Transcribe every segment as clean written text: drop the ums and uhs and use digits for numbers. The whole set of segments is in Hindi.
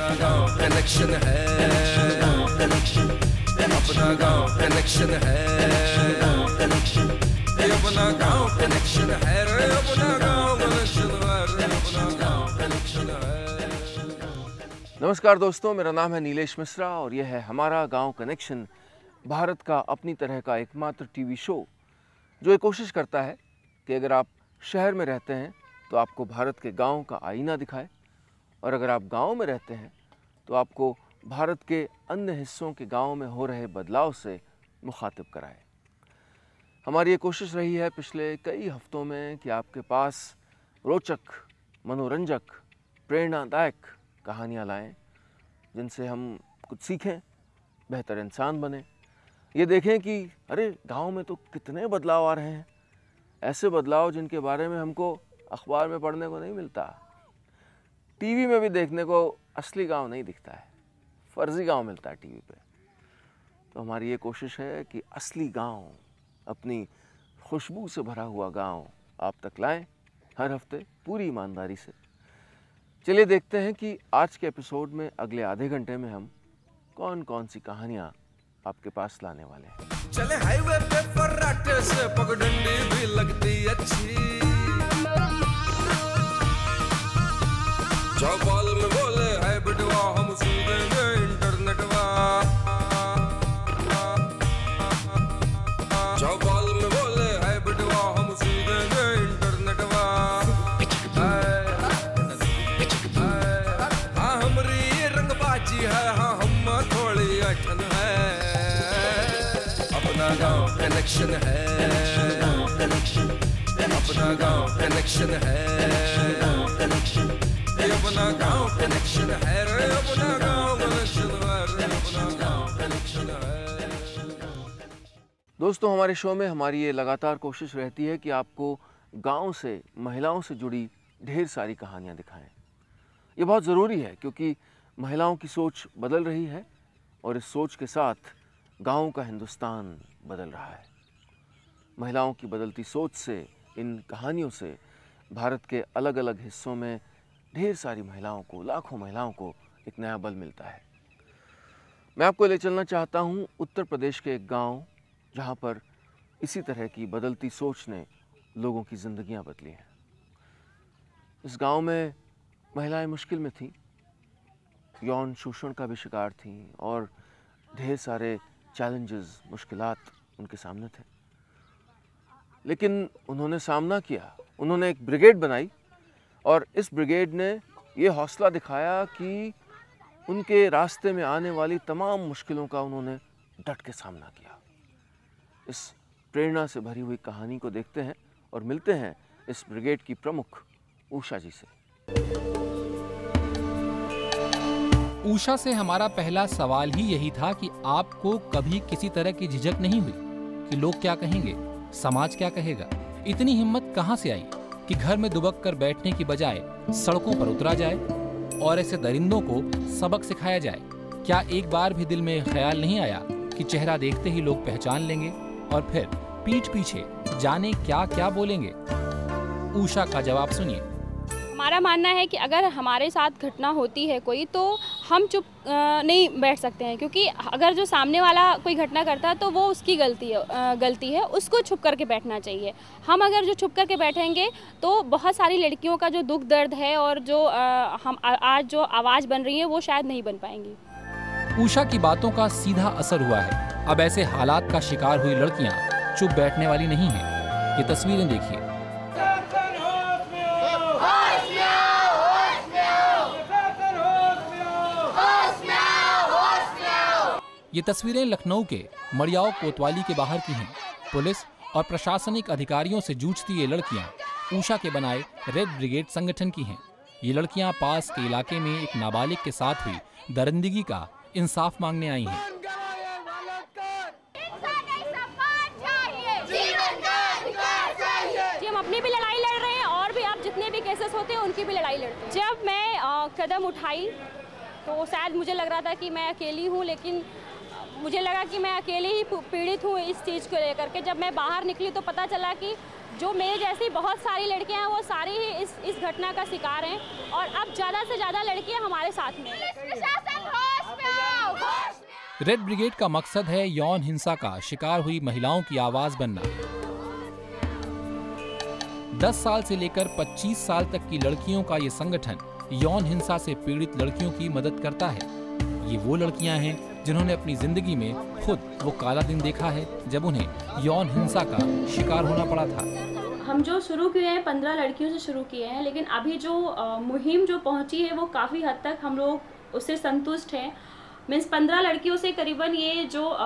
अपना गांव कनेक्शन है, अपना गांव कनेक्शन है, अपना गांव कनेक्शन है, अपना गांव कनेक्शन है, अपना गांव कनेक्शन है। नमस्कार दोस्तों, मेरा नाम है नीलेश मिश्रा और यह है हमारा गांव कनेक्शन, भारत का अपनी तरह का एकमात्र टीवी शो जो ये कोशिश करता है कि अगर आप शहर में रहते हैं तो आपको भारत के गांव का आईना दिखाए, और अगर आप गांव में रहते हैं तो आपको भारत के अन्य हिस्सों के गांव में हो रहे बदलाव से मुखातिब कराए। हमारी ये कोशिश रही है पिछले कई हफ्तों में कि आपके पास रोचक, मनोरंजक, प्रेरणादायक कहानियाँ लाएं जिनसे हम कुछ सीखें, बेहतर इंसान बने। ये देखें कि अरे गांव में तो कितने बदलाव आ रहे हैं, ऐसे बदलाव जिनके बारे में हमको अखबार में पढ़ने को नहीं मिलता, टीवी में भी देखने को असली गांव नहीं दिखता है, फर्जी गांव मिलता है टीवी पे। तो हमारी ये कोशिश है कि असली गांव, अपनी खुशबू से भरा हुआ गांव आप तक लाएं हर हफ्ते पूरी ईमानदारी से। चलिए देखते हैं कि आज के एपिसोड में अगले आधे घंटे में हम कौन कौन सी कहानियाँ आपके पास लाने वाले हैं। चले हाईवे पे फर्राटे से पगडंडी भी लगती अच्छी, चौपाल में बोले है बिटवा हम सुन देंगे इंटरनेटवा, चौपाल में बोले है बिटवा हम सुन देंगे इंटरनेटवा। हाँ हमारी ये रंगबाजी है, हाँ हम थोड़ी अठन है, अपना गांव कनेक्शन है, अपना गांव कनेक्शन है, अपना गांव कनेक्शन है, अपना गांव कनेक्शन है, अपना गांव कनेक्शन है। दोस्तों, हमारे शो में हमारी ये लगातार कोशिश रहती है कि आपको गांव से, महिलाओं से जुड़ी ढेर सारी कहानियाँ दिखाएं। ये बहुत ज़रूरी है क्योंकि महिलाओं की सोच बदल रही है और इस सोच के साथ गांव का हिंदुस्तान बदल रहा है। महिलाओं की बदलती सोच से, इन कहानियों से भारत के अलग अलग हिस्सों में ढेर सारी महिलाओं को, लाखों महिलाओं को एक नया बल मिलता है। मैं आपको ले चलना चाहता हूँ उत्तर प्रदेश के एक गांव जहाँ पर इसी तरह की बदलती सोच ने लोगों की ज़िंदगियाँ बदली हैं। इस गांव में महिलाएं मुश्किल में थीं, यौन शोषण का भी शिकार थीं और ढेर सारे चैलेंजेस, मुश्किलात उनके सामने थे। लेकिन उन्होंने सामना किया, उन्होंने एक ब्रिगेड बनाई और इस ब्रिगेड ने ये हौसला दिखाया कि उनके रास्ते में आने वाली तमाम मुश्किलों का उन्होंने डट के सामना किया। इस प्रेरणा से भरी हुई कहानी को देखते हैं और मिलते हैं इस ब्रिगेड की प्रमुख उषा जी से। उषा से हमारा पहला सवाल ही यही था कि आपको कभी किसी तरह की झिझक नहीं हुई कि लोग क्या कहेंगे, समाज क्या कहेगा? इतनी हिम्मत कहाँ से आई कि घर में दुबक कर बैठने की बजाय सड़कों पर उतरा जाए और ऐसे दरिंदों को सबक सिखाया जाए? क्या एक बार भी दिल में ख्याल नहीं आया कि चेहरा देखते ही लोग पहचान लेंगे और फिर पीठ पीछे जाने क्या क्या बोलेंगे? उषा का जवाब सुनिए। हमारा मानना है कि अगर हमारे साथ घटना होती है कोई, तो हम चुप नहीं बैठ सकते हैं, क्योंकि अगर जो सामने वाला कोई घटना करता है तो वो उसकी गलती है, उसको छुप करके बैठना चाहिए। हम अगर जो छुप करके बैठेंगे तो बहुत सारी लड़कियों का जो दुख दर्द है और जो हम आज जो आवाज़ बन रही है वो शायद नहीं बन पाएंगी। उषा की बातों का सीधा असर हुआ है। अब ऐसे हालात का शिकार हुई लड़कियां चुप बैठने वाली नहीं हैं। ये तस्वीरें देखिए। ये तस्वीरें लखनऊ के मड़ियाव कोतवाली के बाहर की हैं। पुलिस और प्रशासनिक अधिकारियों से जूझती ये लड़कियां उषा के बनाए रेड ब्रिगेड संगठन की हैं। ये लड़कियां पास के इलाके में एक नाबालिग के साथ हुई दरिंदगी का इंसाफ मांगने आई हैं। जी, हम अपनी भी लड़ाई लड़ रहे हैं और भी आप जितने भी केसेस होते हैं उनकी भी लड़ाई लड़ते हैं। जब मैं कदम उठाई तो शायद मुझे लग रहा था कि मैं अकेली हूँ, लेकिन मुझे लगा कि मैं अकेले ही पीड़ित हूँ इस चीज़ को लेकर के। जब मैं बाहर निकली तो पता चला कि जो मेरे जैसी बहुत सारी लड़कियां हैं वो सारी ही इस घटना का शिकार हैं और अब ज़्यादा से ज़्यादा लड़कियां हमारे साथ में हैं। रेड ब्रिगेड का मकसद है यौन हिंसा का शिकार हुई महिलाओं की आवाज बनना। 10 साल से लेकर 25 साल तक की लड़कियों का ये संगठन यौन हिंसा से पीड़ित लड़कियों की मदद करता है। ये वो लड़कियां हैं जिन्होंने अपनी जिंदगी में खुद वो काला दिन देखा है जब उन्हें यौन हिंसा का शिकार होना पड़ा था। हम जो शुरू किए हैं 15 लड़कियों से शुरू किए हैं, लेकिन अभी जो मुहिम जो पहुंची है वो काफ़ी हद तक हम लोग उससे संतुष्ट हैं। मीन्स 15 लड़कियों से करीबन ये जो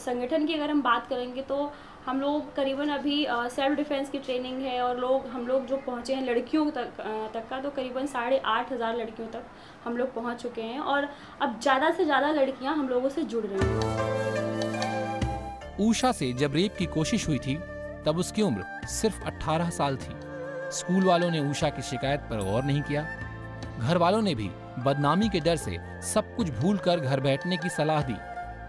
संगठन की अगर हम बात करेंगे तो हम लोग करीबन अभी सेल्फ डिफेंस की ट्रेनिंग है और हम लोग जो पहुँचे हैं लड़कियों तक का तो करीबन 8,500 लड़कियों तक हम लोग पहुँच चुके हैं और अब ज़्यादा से ज़्यादा लड़कियाँ हम लोगों से जुड़ रही हैं। ऊषा से जब रेप की कोशिश हुई थी तब उसकी उम्र सिर्फ 18 साल थी। स्कूल वालों ने ऊषा की शिकायत पर गौर नहीं किया। घर वालों ने भी बदनामी के डर से सब कुछ भूलकर घर बैठने की सलाह दी।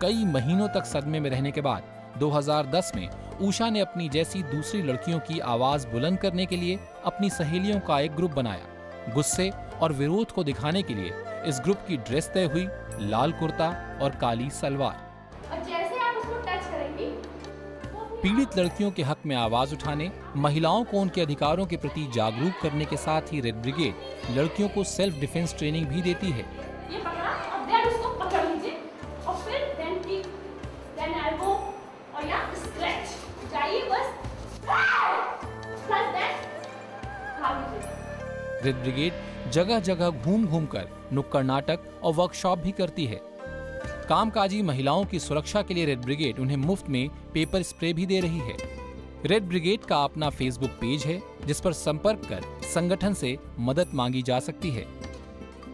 कई महीनों तक सदमे में रहने के बाद 2010 में ऊषा ने अपनी जैसी दूसरी लड़कियों की आवाज बुलंद करने के लिए अपनी सहेलियों का एक ग्रुप बनाया। गुस्से और विरोध को दिखाने के लिए इस ग्रुप की ड्रेस तय हुई लाल कुर्ता और काली सलवार। और जैसे आप उसको टच करेंगी, पीड़ित लड़कियों के हक में आवाज उठाने, महिलाओं को उनके अधिकारों के प्रति जागरूक करने के साथ ही रेड ब्रिगेड लड़कियों को सेल्फ डिफेंस ट्रेनिंग भी देती है। ये पकड़ा और देन उसको पकड़ लीजिए और फिर देन किक, देन एल्बो और या स्ट्रेच जाइए बस प्लस देन भाग लीजिए। रेड ब्रिगेड जगह जगह घूम घूम कर नुक्कड़ नाटक और वर्कशॉप भी करती है। कामकाजी महिलाओं की सुरक्षा के लिए रेड ब्रिगेड उन्हें मुफ्त में पेपर स्प्रे भी दे रही है। रेड ब्रिगेड का अपना फेसबुक पेज है जिस पर संपर्क कर संगठन से मदद मांगी जा सकती है।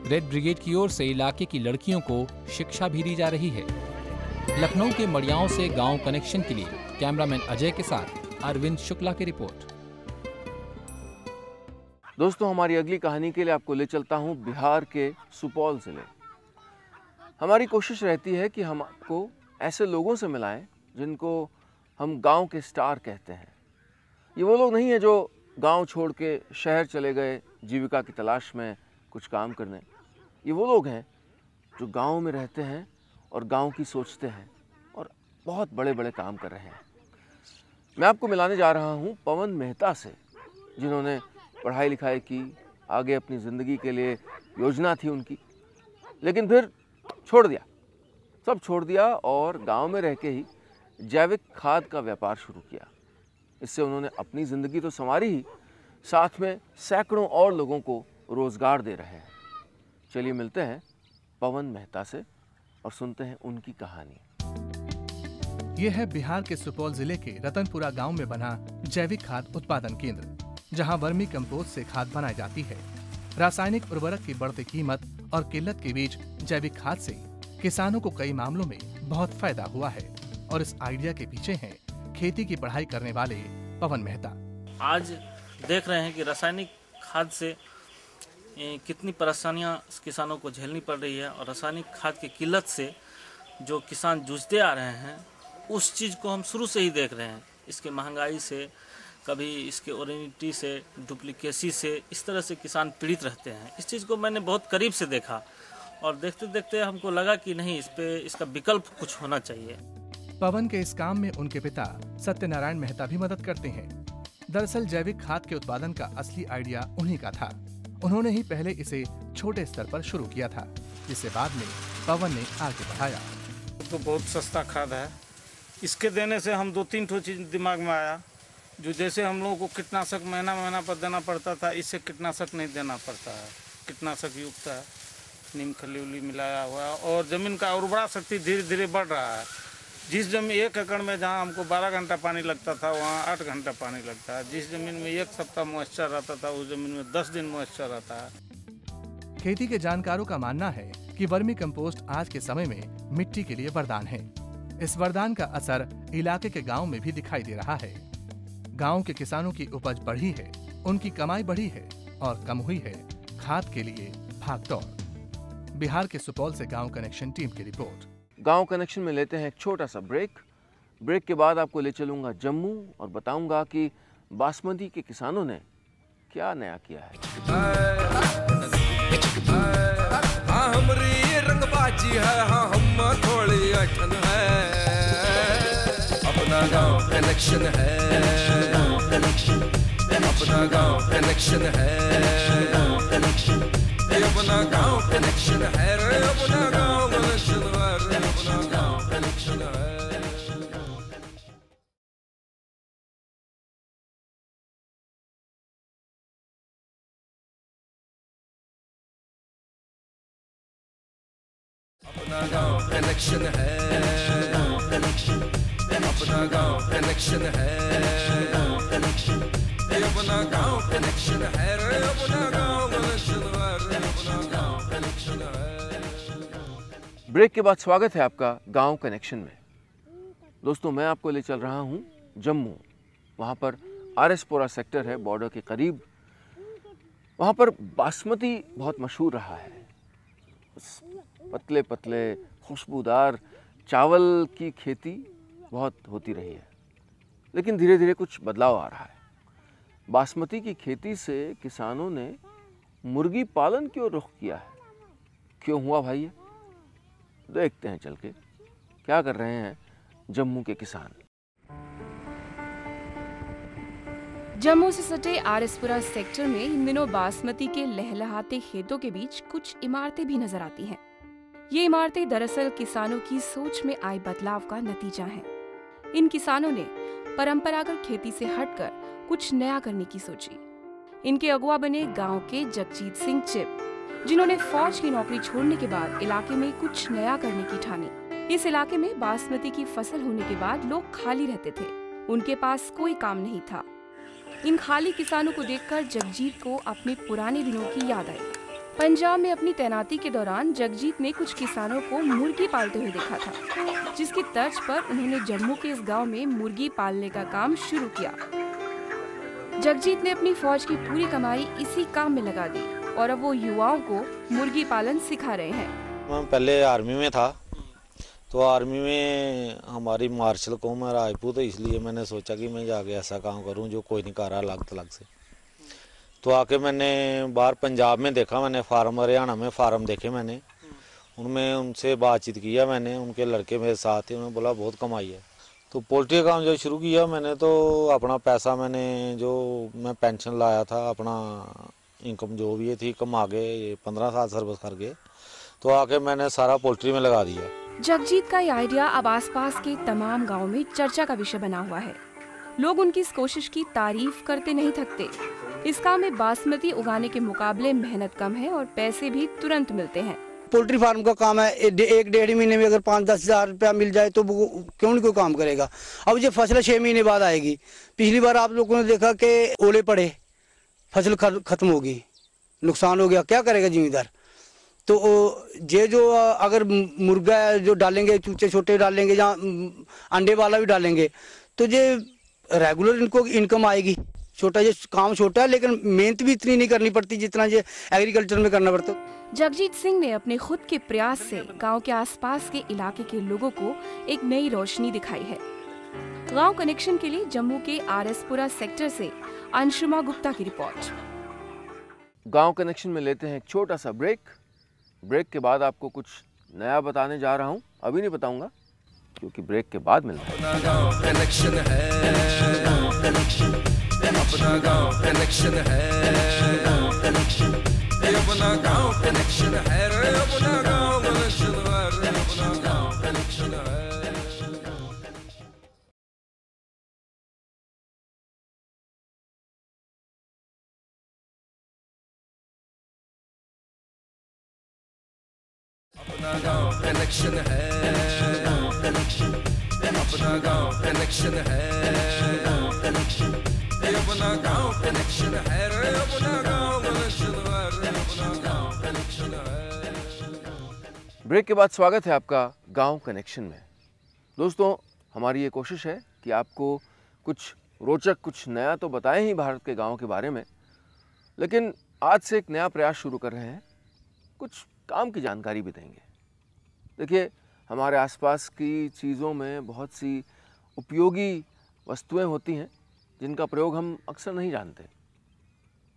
रेड ब्रिगेड की ओर से इलाके की लड़कियों को शिक्षा भी दी जा रही है। लखनऊ के मड़ियाओं से गांव कनेक्शन के लिए कैमरामैन अजय के साथ अरविंद शुक्ला की रिपोर्ट। दोस्तों, हमारी अगली कहानी के लिए आपको ले चलता हूं बिहार के सुपौल जिले। हमारी कोशिश रहती है कि हम आपको ऐसे लोगों से मिलाएं जिनको हम गांव के स्टार कहते हैं। ये वो लोग नहीं हैं जो गांव छोड़ के शहर चले गए जीविका की तलाश में कुछ काम करने। ये वो लोग हैं जो गांव में रहते हैं और गांव की सोचते हैं और बहुत बड़े बड़े काम कर रहे हैं। मैं आपको मिलाने जा रहा हूं पवन मेहता से, जिन्होंने पढ़ाई लिखाई की, आगे अपनी ज़िंदगी के लिए योजना थी उनकी, लेकिन फिर छोड़ दिया, सब छोड़ दिया और गांव में रह के ही जैविक खाद का व्यापार शुरू किया। इससे उन्होंने अपनी ज़िंदगी तो संवारी ही, साथ में सैकड़ों और लोगों को रोज़गार दे रहे हैं। चलिए मिलते हैं पवन मेहता से और सुनते हैं उनकी कहानी। ये है बिहार के सुपौल जिले के रतनपुरा गांव में बना जैविक खाद उत्पादन केंद्र, जहां वर्मी कंपोस्ट से खाद बनाई जाती है। रासायनिक उर्वरक की बढ़ती कीमत और किल्लत के बीच जैविक खाद से किसानों को कई मामलों में बहुत फायदा हुआ है और इस आइडिया के पीछे हैं खेती की पढ़ाई करने वाले पवन मेहता। आज देख रहे हैं कि रासायनिक खाद से कितनी परेशानियां किसानों को झेलनी पड़ रही है और रासायनिक खाद की किल्लत से जो किसान जूझते आ रहे हैं उस चीज़ को हम शुरू से ही देख रहे हैं। इसके महंगाई से, कभी इसके ओरिजिनिटी से, डुप्लीकेसी से, इस तरह से किसान पीड़ित रहते हैं। इस चीज़ को मैंने बहुत करीब से देखा और देखते देखते हमको लगा कि नहीं, इस पे इसका विकल्प कुछ होना चाहिए। पवन के इस काम में उनके पिता सत्यनारायण मेहता भी मदद करते हैं। दरअसल जैविक खाद के उत्पादन का असली आइडिया उन्हीं का था। उन्होंने ही पहले इसे छोटे स्तर पर शुरू किया था, जिसे बाद में पवन ने आगे बढ़ाया। तो बहुत सस्ता खाद है, इसके देने से हम 2-3 ठो चीज दिमाग में आया। जो जैसे हम लोगों को कीटनाशक महीना पर देना पड़ता था, इससे कीटनाशक नहीं देना पड़ता है। कीटनाशक युक्त है, नीम खली उली मिलाया हुआ है और ज़मीन का उर्वरा शक्ति धीरे धीरे बढ़ रहा है। जिस जमीन 1 एकड़ में जहां हमको 12 घंटा पानी लगता था, वहां 8 घंटा पानी लगता है। जिस जमीन में 1 सप्ताह मॉइस्चर रहता था, उस जमीन में 10 दिन मॉइस्चर रहता है। खेती के जानकारों का मानना है कि वर्मी कंपोस्ट आज के समय में मिट्टी के लिए वरदान है। इस वरदान का असर इलाके के गाँव में भी दिखाई दे रहा है। गाँव के किसानों की उपज बढ़ी है, उनकी कमाई बढ़ी है और कम हुई है खाद के लिए भागदौड़। बिहार के सुपौल से गांव कनेक्शन टीम की रिपोर्ट। गांव कनेक्शन में लेते हैं एक छोटा सा ब्रेक। ब्रेक के बाद आपको ले चलूंगा जम्मू और बताऊंगा कि बासमती के किसानों ने क्या नया किया है। हाँ हमरी रंगबाजी है, हाँ हम थोड़ी अठन है, अपना गांव कनेक्शन है, अपना गांव कनेक्शन है, अपना गांव कनेक्शन है रे, अपना गांव कनेक्शन है रे, अपना गांव कनेक्शन है। अपना गांव कनेक्शन है, अपना गांव कनेक्शन है, अपना गांव कनेक्शन है रे, अपना गांव कनेक्शन है रे, अपना गांव कनेक्शन है। ब्रेक के बाद स्वागत है आपका गांव कनेक्शन में। दोस्तों, मैं आपको ले चल रहा हूं जम्मू। वहां पर आरएसपुरा सेक्टर है, बॉर्डर के करीब। वहां पर बासमती बहुत मशहूर रहा है। पतले पतले खुशबूदार चावल की खेती बहुत होती रही है, लेकिन धीरे धीरे कुछ बदलाव आ रहा है। बासमती की खेती से किसानों ने मुर्गी पालन की ओर रुख किया है। क्यों हुआ भाई? देखते हैं चल के क्या कर रहे हैं जम्मू के किसान। जम्मू से सटे आरएसपुरा सेक्टर में इन दिनों बासमती के लहलहाते खेतों के बीच कुछ इमारतें भी नजर आती हैं। ये इमारतें दरअसल किसानों की सोच में आए बदलाव का नतीजा हैं। इन किसानों ने परंपरागत खेती से हटकर कुछ नया करने की सोची। इनके अगुवा बने गांव के जगजीत सिंह चिप, जिन्होंने फौज की नौकरी छोड़ने के बाद इलाके में कुछ नया करने की ठानी। इस इलाके में बासमती की फसल होने के बाद लोग खाली रहते थे, उनके पास कोई काम नहीं था। इन खाली किसानों को देखकर जगजीत को अपने पुराने दिनों की याद आई। पंजाब में अपनी तैनाती के दौरान जगजीत ने कुछ किसानों को मुर्गी पालते हुए देखा था, जिसकी तर्ज पर उन्होंने जम्मू के इस गांव में मुर्गी पालने का काम शुरू किया। जगजीत ने अपनी फौज की पूरी कमाई इसी काम में लगा दी और अब वो युवाओं को मुर्गी पालन सिखा रहे हैं। मैं पहले आर्मी में था, तो आर्मी में हमारी मार्शल कौम है राजपूत, तो इसलिए मैंने सोचा कि मैं जाके ऐसा काम करूं जो कोई नहीं कर रहा अलग से। तो आके मैंने बाहर पंजाब में देखा, मैंने फार्म हरियाणा में फार्म देखे मैंने, उनमें उनसे बातचीत किया मैंने, उनके लड़के मेरे साथ थे, उन्होंने बोला बहुत कमाई है। तो पोल्ट्री का काम जब शुरू किया मैंने, तो अपना पैसा मैंने जो मैं पेंशन लाया था, अपना इनकम जो भी थी कमा के 15 साल सर्विस करके, तो आके मैंने सारा पोल्ट्री में लगा दिया। जगजीत का ये आइडिया अब आसपास के तमाम गाँव में चर्चा का विषय बना हुआ है। लोग उनकी इस कोशिश की तारीफ करते नहीं थकते। इस काम में बासमती उगाने के मुकाबले मेहनत कम है और पैसे भी तुरंत मिलते हैं। पोल्ट्री फार्म का काम है, एक डेढ़ महीने में अगर 5-10 हज़ार रुपया मिल जाए तो वो क्यों नहीं कोई काम करेगा। अब ये फसल 6 महीने बाद आएगी। पिछली बार आप लोगों ने देखा कि ओले पड़े, फसल खत्म होगी, नुकसान हो गया, क्या करेगा जिम्मेदार। तो ये जो अगर मुर्गा जो डालेंगे, चूचे छोटे डालेंगे या अंडे वाला भी डालेंगे, तो ये रेगुलर इनको इनकम आएगी। छोटा ये काम छोटा है, लेकिन मेहनत भी इतनी नहीं करनी पड़ती जितना ये एग्रीकल्चर में करना पड़ता। जगजीत सिंह ने अपने खुद के प्रयास से गांव के आसपास के इलाके के लोगों को एक नई रोशनी दिखाई है। गांव कनेक्शन के लिए जम्मू के आरएसपुरा सेक्टर से अंशुमा गुप्ता की रिपोर्ट। गांव कनेक्शन में लेते हैं एक छोटा सा ब्रेक। ब्रेक के बाद आपको कुछ नया बताने जा रहा हूं। अभी नहीं बताऊंगा क्योंकि ब्रेक के बाद मिलता है। अपना गांव कनेक्शन है, अपना गांव कनेक्शन है, अपना गांव कनेक्शन है रे, अपना गांव कनेक्शन है रे, अपना गांव कनेक्शन है। अपना गांव कनेक्शन है, अपना गांव कनेक्शन है, अपना गांव कनेक्शन है रे, अपना गांव कनेक्शन है रे, अपना गांव कनेक्शन है। ब्रेक के बाद स्वागत है आपका गांव कनेक्शन में। दोस्तों, हमारी ये कोशिश है कि आपको कुछ रोचक, कुछ नया तो बताएं ही भारत के गांव के बारे में, लेकिन आज से एक नया प्रयास शुरू कर रहे हैं, कुछ काम की जानकारी भी देंगे। देखिए, हमारे आसपास की चीज़ों में बहुत सी उपयोगी वस्तुएं होती हैं, जिनका प्रयोग हम अक्सर नहीं जानते।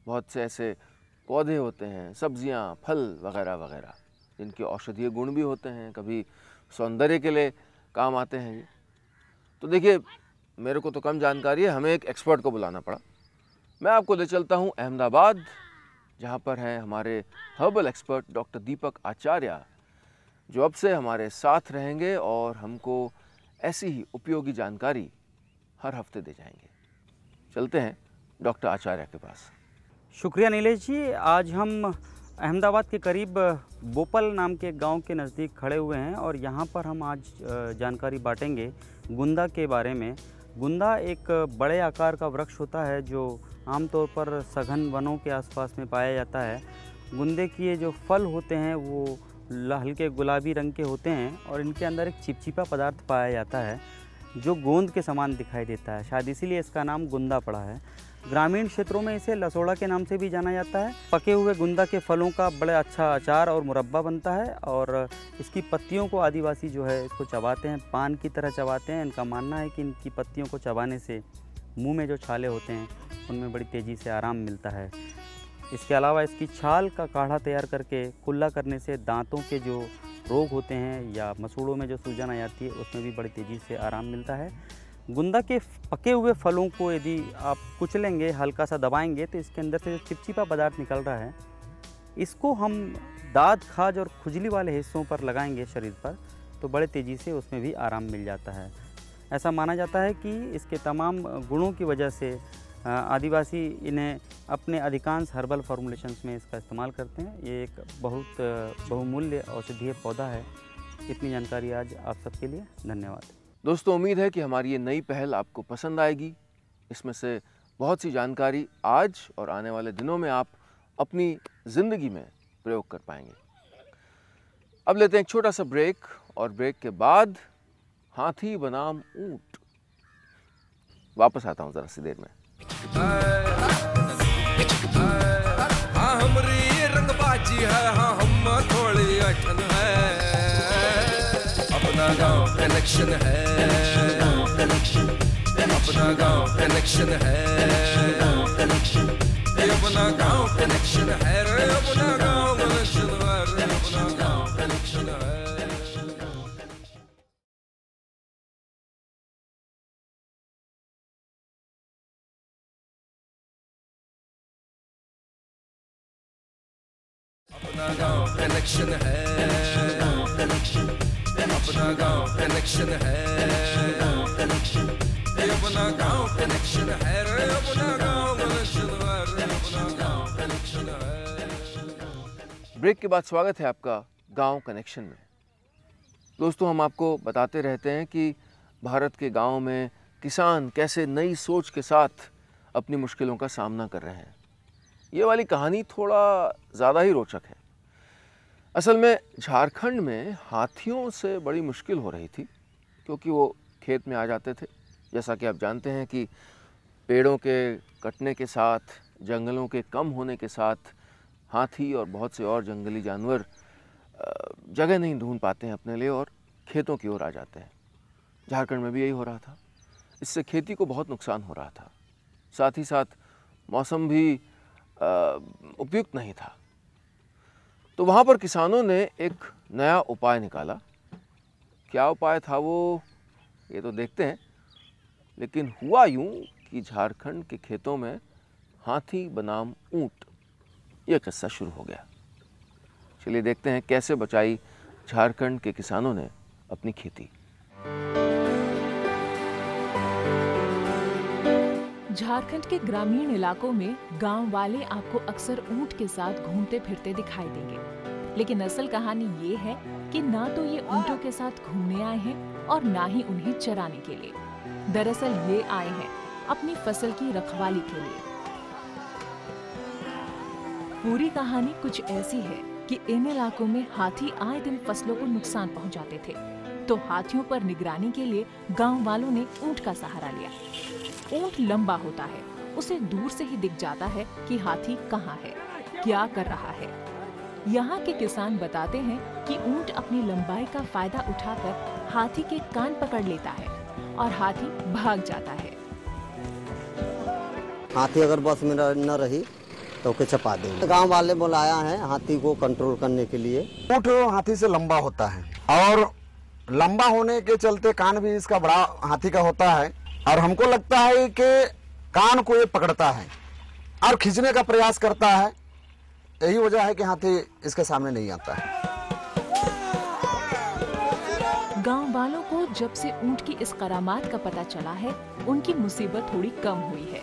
बहुत से ऐसे पौधे होते हैं, सब्जियां, फल वगैरह वगैरह, जिनके औषधीय गुण भी होते हैं, कभी सौंदर्य के लिए काम आते हैं ये। तो देखिए, मेरे को तो कम जानकारी है, हमें एक एक्सपर्ट को बुलाना पड़ा। मैं आपको ले चलता हूँ अहमदाबाद, जहाँ पर हैं हमारे हर्बल एक्सपर्ट डॉक्टर दीपक आचार्य, जो अब से हमारे साथ रहेंगे और हमको ऐसी ही उपयोगी जानकारी हर हफ्ते दे जाएंगे। चलते हैं डॉक्टर आचार्य के पास। शुक्रिया नीलेश जी। आज हम अहमदाबाद के करीब बोपल नाम के गांव के नज़दीक खड़े हुए हैं और यहाँ पर हम आज जानकारी बांटेंगे गुंदा के बारे में। गुंदा एक बड़े आकार का वृक्ष होता है जो आमतौर पर सघन वनों के आसपास में पाया जाता है। गुंदे के ये जो फल होते हैं वो हल्के गुलाबी रंग के होते हैं और इनके अंदर एक चिपचिपा पदार्थ पाया जाता है जो गोंद के समान दिखाई देता है। शायद इसीलिए इसका नाम गुंदा पड़ा है। ग्रामीण क्षेत्रों में इसे लसोड़ा के नाम से भी जाना जाता है। पके हुए गुंदा के फलों का बड़ा अच्छा अचार और मुरब्बा बनता है और इसकी पत्तियों को आदिवासी जो है इसको चबाते हैं, पान की तरह चबाते हैं। इनका मानना है कि इनकी पत्तियों को चबाने से मुंह में जो छाले होते हैं उनमें बड़ी तेज़ी से आराम मिलता है। इसके अलावा इसकी छाल का काढ़ा तैयार करके कुल्ला करने से दांतों के जो रोग होते हैं या मसूड़ों में जो सूजन आ जाती है उसमें भी बड़ी तेज़ी से आराम मिलता है। गुंदा के पके हुए फलों को यदि आप कुचलेंगे, हल्का सा दबाएंगे तो इसके अंदर से जो चिपचिपा पदार्थ निकल रहा है, इसको हम दाद, खाज और खुजली वाले हिस्सों पर लगाएंगे शरीर पर, तो बड़े तेज़ी से उसमें भी आराम मिल जाता है। ऐसा माना जाता है कि इसके तमाम गुणों की वजह से आदिवासी इन्हें अपने अधिकांश हर्बल फार्मूलेशंस में इसका इस्तेमाल करते हैं। ये एक बहुत बहुमूल्य औषधीय पौधा है। इतनी जानकारी आज आप सबके लिए। धन्यवाद दोस्तों। उम्मीद है कि हमारी ये नई पहल आपको पसंद आएगी। इसमें से बहुत सी जानकारी आज और आने वाले दिनों में आप अपनी ज़िंदगी में प्रयोग कर पाएंगे। अब लेते हैं एक छोटा सा ब्रेक और ब्रेक के बाद हाथी बनाम ऊंट। वापस आता हूँ ज़रा सी देर में। हाँ हमरी रंगबाजी है, हाँ हम थोड़ी अठन है, अपना गांव कनेक्शन है, अपना गांव कनेक्शन है, अपना गांव कनेक्शन है रे, अपना गांव कनेक्शन है रे, अपना गांव कनेक्शन है। अपना गांव कनेक्शन है, अपना गांव कनेक्शन है, अपना गांव कनेक्शन है रे, अपना गांव कनेक्शन है रे, अपना गांव कनेक्शन है। ब्रेक के बाद स्वागत है आपका गांव कनेक्शन में। दोस्तों, हम आपको बताते रहते हैं कि भारत के गांव में किसान कैसे नई सोच के साथ अपनी मुश्किलों का सामना कर रहे हैं। ये वाली कहानी थोड़ा ज़्यादा ही रोचक है। असल में झारखंड में हाथियों से बड़ी मुश्किल हो रही थी, क्योंकि वो खेत में आ जाते थे। जैसा कि आप जानते हैं कि पेड़ों के कटने के साथ, जंगलों के कम होने के साथ हाथी और बहुत से और जंगली जानवर जगह नहीं ढूंढ पाते हैं अपने लिए और खेतों की ओर आ जाते हैं। झारखंड में भी यही हो रहा था। इससे खेती को बहुत नुकसान हो रहा था। साथ ही साथ मौसम भी उपयुक्त नहीं था। तो वहाँ पर किसानों ने एक नया उपाय निकाला। क्या उपाय था वो, ये तो देखते हैं। लेकिन हुआ यूँ कि झारखंड के खेतों में हाथी बनाम ऊंट, यह किस्सा शुरू हो गया। चलिए देखते हैं कैसे बचाई झारखंड के किसानों ने अपनी खेती। झारखंड के ग्रामीण इलाकों में गांव वाले आपको अक्सर ऊंट के साथ घूमते फिरते दिखाई देंगे, लेकिन असल कहानी ये है कि ना तो ये ऊंटों के साथ घूमने आए हैं और ना ही उन्हें चराने के लिए। दरअसल ये आए हैं अपनी फसल की रखवाली के लिए। पूरी कहानी कुछ ऐसी है कि इन इलाकों में हाथी आए दिन फसलों को नुकसान पहुंचाते थे, तो हाथियों पर निगरानी के लिए गांव वालों ने ऊंट का सहारा लिया। ऊंट लंबा होता है, उसे दूर से ही दिख जाता है कि हाथी कहाँ है, क्या कर रहा है। यहाँ के किसान बताते हैं कि ऊंट अपनी लंबाई का फायदा उठाकर हाथी के कान पकड़ लेता है और हाथी भाग जाता है। हाथी अगर बस में न रही तो ओके चपा देंगे। गांव वाले बुलाया है हाथी को कंट्रोल करने के लिए। ऊँट हाथी से लंबा होता है और लंबा होने के चलते कान भी इसका बड़ा हाथी का होता है और हमको लगता है कि कान को ये पकड़ता है और खींचने का प्रयास करता है। यही वजह है कि हाथी इसके सामने नहीं आता है। गांव वालों को जब से ऊंट की इस करामात का पता चला है, उनकी मुसीबत थोड़ी कम हुई है।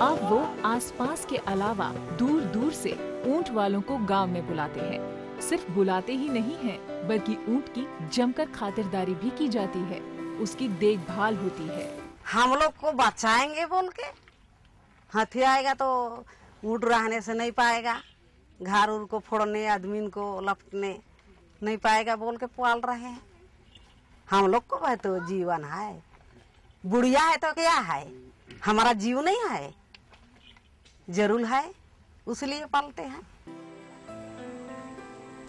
अब वो आसपास के अलावा दूर दूर से ऊंट वालों को गांव में बुलाते हैं। सिर्फ बुलाते ही नहीं हैं, बल्कि ऊंट की जमकर खातिरदारी भी की जाती है, उसकी देखभाल होती है। हम लोग को बचाएंगे बोल के, हाथी आएगा तो ऊँट रहने से नहीं पाएगा, घर उर को फोड़ने आदमी को लपटने नहीं पाएगा बोल के पाल रहे हैं। हम लोग को भाई तो जीवन है, बुढ़िया है तो क्या है, हमारा जीव नहीं है, जरूर है, उसलिए पालते हैं।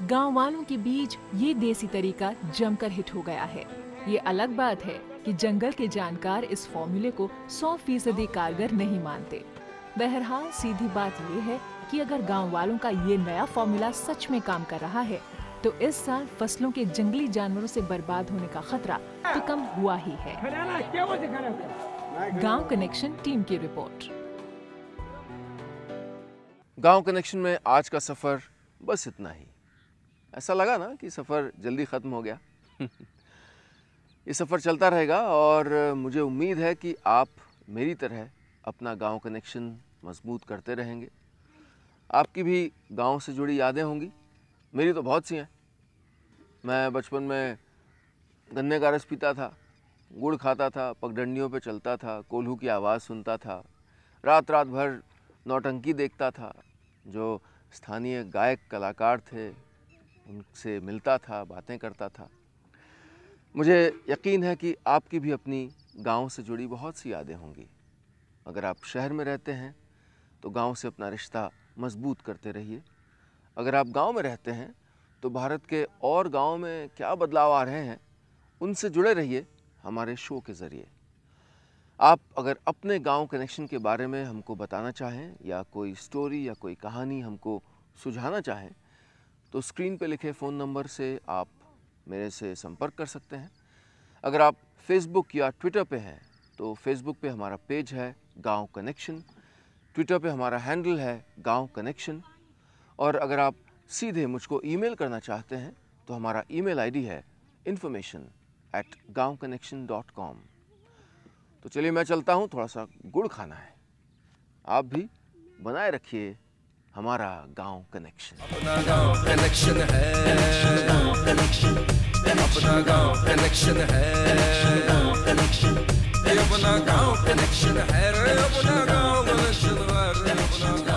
गांव वालों के बीच ये देसी तरीका जमकर हिट हो गया है। ये अलग बात है कि जंगल के जानकार इस फॉर्मूले को 100% कारगर नहीं मानते। बहरहाल सीधी बात ये है कि अगर गांव वालों का ये नया फॉर्मूला सच में काम कर रहा है, तो इस साल फसलों के जंगली जानवरों से बर्बाद होने का खतरा तो कम हुआ ही है। गांव कनेक्शन टीम की रिपोर्ट। गांव कनेक्शन में आज का सफर बस इतना ही। ऐसा लगा ना कि सफर जल्दी खत्म हो गया। ये सफर चलता रहेगा और मुझे उम्मीद है कि आप मेरी तरह अपना गांव कनेक्शन मजबूत करते रहेंगे। आपकी भी गांव से जुड़ी यादें होंगी, मेरी तो बहुत सी हैं। मैं बचपन में गन्ने का रस पीता था, गुड़ खाता था, पगडंडियों पे चलता था, कोल्हू की आवाज़ सुनता था, रात रात भर नौटंकी देखता था, जो स्थानीय गायक कलाकार थे उनसे मिलता था, बातें करता था। मुझे यकीन है कि आपकी भी अपनी गांव से जुड़ी बहुत सी यादें होंगी। अगर आप शहर में रहते हैं तो गांव से अपना रिश्ता मजबूत करते रहिए। अगर आप गांव में रहते हैं तो भारत के और गांव में क्या बदलाव आ रहे हैं, उनसे जुड़े रहिए हमारे शो के ज़रिए। आप अगर अपने गांव कनेक्शन के बारे में हमको बताना चाहें या कोई स्टोरी या कोई कहानी हमको सुझाना चाहें, तो स्क्रीन पे लिखे फ़ोन नंबर से आप मेरे से संपर्क कर सकते हैं। अगर आप फेसबुक या ट्विटर पे हैं तो फेसबुक पे हमारा पेज है गांव कनेक्शन, ट्विटर पे हमारा हैंडल है गांव कनेक्शन, और अगर आप सीधे मुझको ईमेल करना चाहते हैं तो हमारा ईमेल आईडी है information@gaonconnection.com। तो चलिए मैं चलता हूँ, थोड़ा सा गुड़ खाना है। आप भी बनाए रखिए हमारा गांव कनेक्शन। अपना गांव कनेक्शन है, अपना गांव कनेक्शन है, अपना गांव कनेक्शन है, अपना गांव कनेक्शन है, अपना